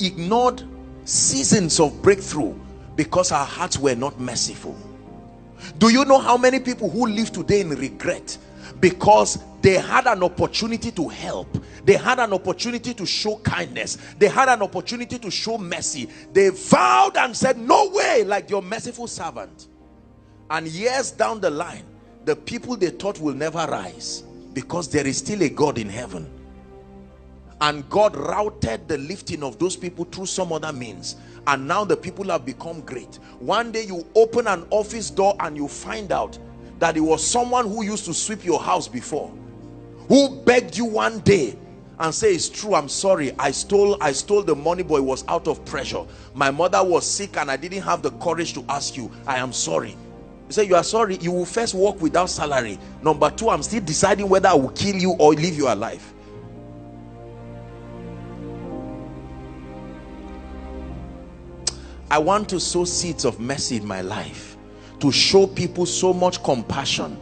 ignored seasons of breakthrough because our hearts were not merciful. Do you know how many people who live today in regret because they had an opportunity to help, they had an opportunity to show kindness, they had an opportunity to show mercy, they vowed and said, no way, like your merciful servant, and years down the line, the people they thought will never rise, because there is still a God in heaven, and God routed the lifting of those people through some other means, and now the people have become great. One day you open an office door and you find out that it was someone who used to sweep your house before, who begged you one day and say, it's true, I'm sorry, I stole the money, but it was out of pressure. My mother was sick and I didn't have the courage to ask you. I am sorry. You say you are sorry. You will first work without salary. Number two, I'm still deciding whether I will kill you or leave you alive. I want to sow seeds of mercy in my life, to show people so much compassion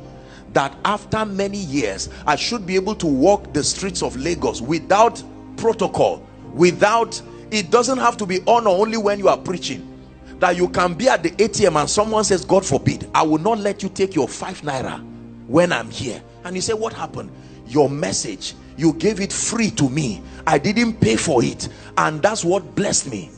that after many years I should be able to walk the streets of Lagos without protocol, without, it doesn't have to be honor only when you are preaching, that you can be at the ATM and someone says, God forbid, I will not let you take your 5 naira when I'm here. And you say, what happened? Your message, you gave it free to me, I didn't pay for it, and that's what blessed me.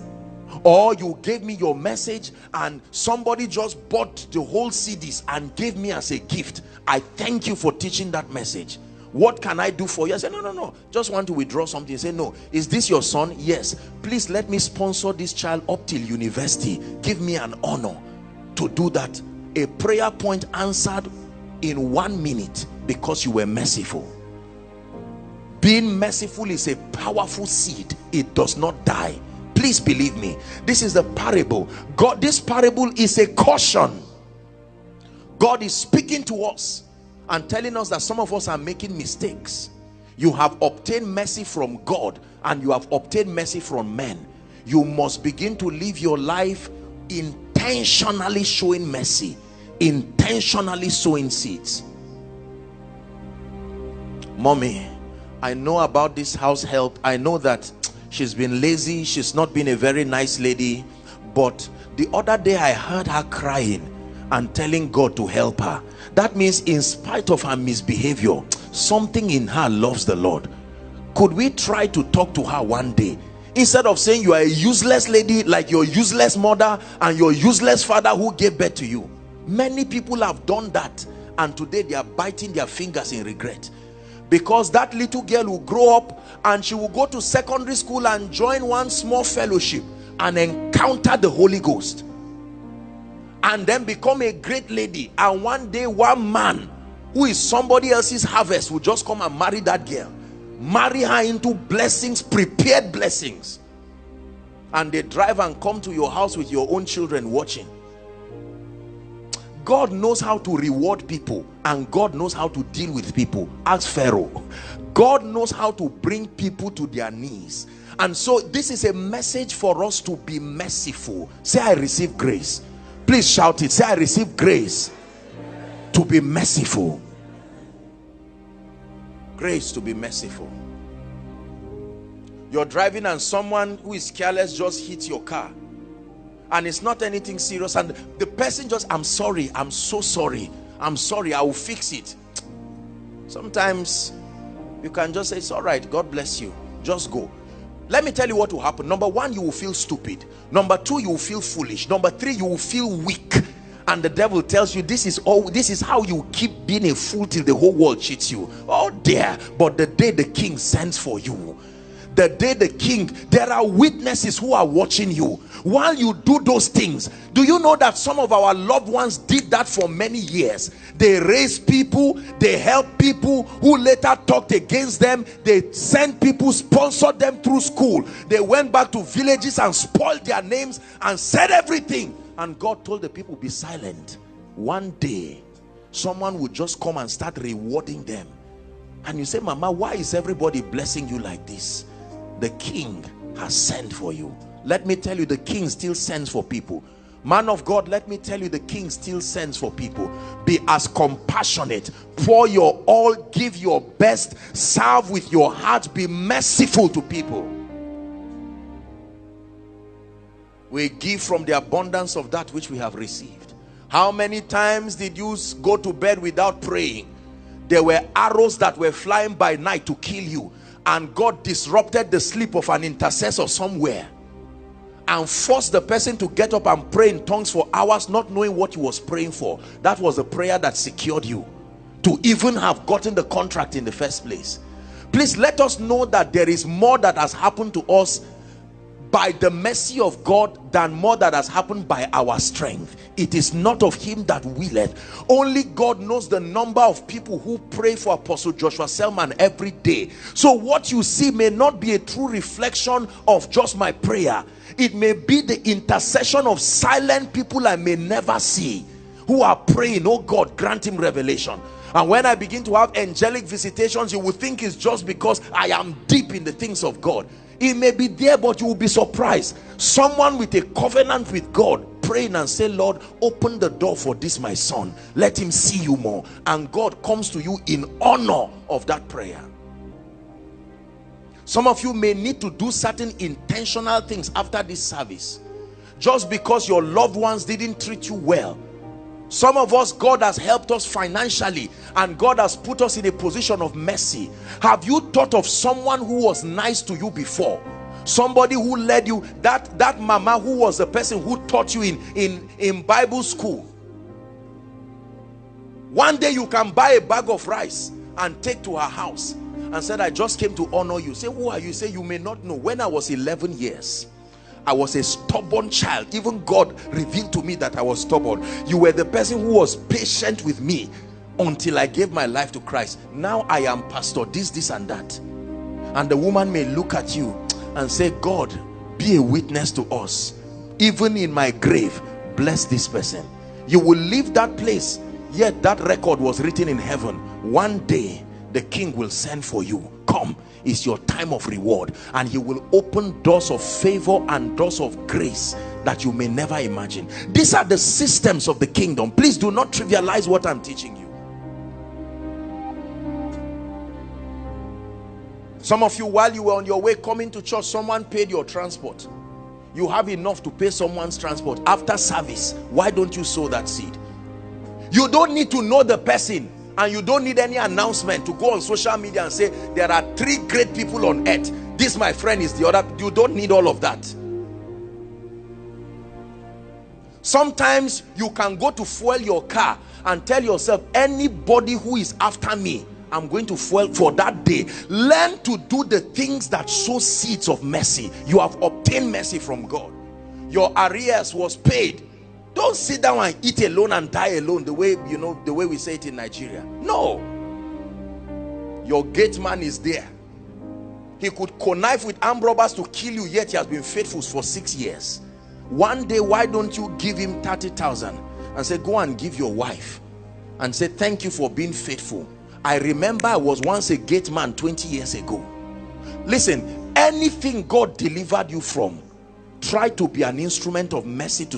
Or you gave me your message and somebody just bought the whole CDs and gave me as a gift. I thank you for teaching that message. What can I do for you? I say, no, just want to withdraw something. You say, no, is this your son? Yes. Please let me sponsor this child up till university. Give me an honor to do that. A prayer point answered in 1 minute because you were merciful. Being merciful is a powerful seed. It does not die. Please believe me, this is the parable. God, this parable is a caution. God is speaking to us and telling us that some of us are making mistakes. You have obtained mercy from God and you have obtained mercy from men. You must begin to live your life intentionally showing mercy, intentionally sowing seeds. Mommy, I know about this house help. I know that she's been lazy, she's not been a very nice lady, but the other day I heard her crying and telling God to help her. That means in spite of her misbehavior, something in her loves the Lord. Could we try to talk to her one day? Instead of saying you are a useless lady like your useless mother and your useless father who gave birth to you. Many people have done that and today they are biting their fingers in regret. Because that little girl will grow up and she will go to secondary school and join one small fellowship and encounter the Holy Ghost and then become a great lady, and one day one man who is somebody else's harvest will just come and marry that girl, marry her into blessings, prepared blessings, and they drive and come to your house with your own children watching. God knows how to reward people and God knows how to deal with people. Ask Pharaoh. God knows how to bring people to their knees. And so this is a message for us to be merciful. Say, I receive grace. Please shout it. Say, I receive grace to be merciful. Grace to be merciful. You're driving and someone who is careless just hits your car. And it's not anything serious, and the person just, I'm sorry, I'm so sorry, I'm sorry, I will fix it. Sometimes you can just say, it's all right, God bless you, just go. Let me tell you what will happen. Number one, you will feel stupid. Number two, you will feel foolish. Number three, you will feel weak. And the devil tells you this is how you keep being a fool till the whole world cheats you. Oh dear. But the day the king sends for you, the day the king, there are witnesses who are watching you while you do those things. Do you know that some of our loved ones did that for many years? They raised people, they helped people who later talked against them, they sent people, sponsored them through school, they went back to villages and spoiled their names and said everything, and God told the people, be silent. One day someone would just come and start rewarding them, and you say, Mama, why is everybody blessing you like this? The king has sent for you. Let me tell you, the king still sends for people. Man of God, let me tell you, the king still sends for people. Be as compassionate, pour your all, give your best, serve with your heart, be merciful to people. We give from the abundance of that which we have received. How many times did you go to bed without praying? There were arrows that were flying by night to kill you, and God disrupted the sleep of an intercessor somewhere and forced the person to get up and pray in tongues for hours, not knowing what he was praying for. That was the prayer that secured you to even have gotten the contract in the first place. Please let us know that there is more that has happened to us by the mercy of God than more that has happened by our strength. It is not of him that willeth. Only God knows the number of people who pray for Apostle Joshua Selman every day. So what you see may not be a true reflection of just my prayer. It may be the intercession of silent people I may never see, who are praying, oh God, grant him revelation. And when I begin to have angelic visitations, you will think it's just because I am deep in the things of God. It may be there, but you will be surprised. Someone with a covenant with God praying and say, Lord, open the door for this my son, let him see you more. And God comes to you in honor of that prayer. Some of you may need to do certain intentional things after this service, just because your loved ones didn't treat you well. Some of us, God has helped us financially, and God has put us in a position of mercy. Have you thought of someone who was nice to you before? Somebody who led you, that mama who was the person who taught you in Bible school. One day you can buy a bag of rice and take to her house and said, I just came to honor you. Say, who are you? Say, you may not know. When I was 11 years, I was a stubborn child. Even God revealed to me that I was stubborn. You were the person who was patient with me until I gave my life to Christ. Now I am pastor, this and that. And the woman may look at you and say, God, be a witness to us. Even in my grave, bless this person. You will leave that place, yet that record was written in heaven. One day the king will send for you. Come, is your time of reward, and he will open doors of favor and doors of grace that you may never imagine. These are the systems of the kingdom. Please do not trivialize what I'm teaching you. Some of you, while you were on your way coming to church, someone paid your transport. You have enough to pay someone's transport. After service, why don't you sow that seed? You don't need to know the person, and you don't need any announcement to go on social media and say there are 3 great people on earth. This, my friend, is the other. You don't need all of that. Sometimes you can go to fuel your car and tell yourself, anybody who is after me, I'm going to fuel for that day. Learn to do the things that sow seeds of mercy. You have obtained mercy from God. Your arrears was paid. Don't sit down and eat alone and die alone, the way, you know, the way we say it in Nigeria. No. Your gate man is there. He could connive with armed robbers to kill you, yet he has been faithful for 6 years. One day, why don't you give him 30,000 and say, go and give your wife, and say, thank you for being faithful. I remember I was once a gate man 20 years ago. Listen, anything God delivered you from, try to be an instrument of mercy to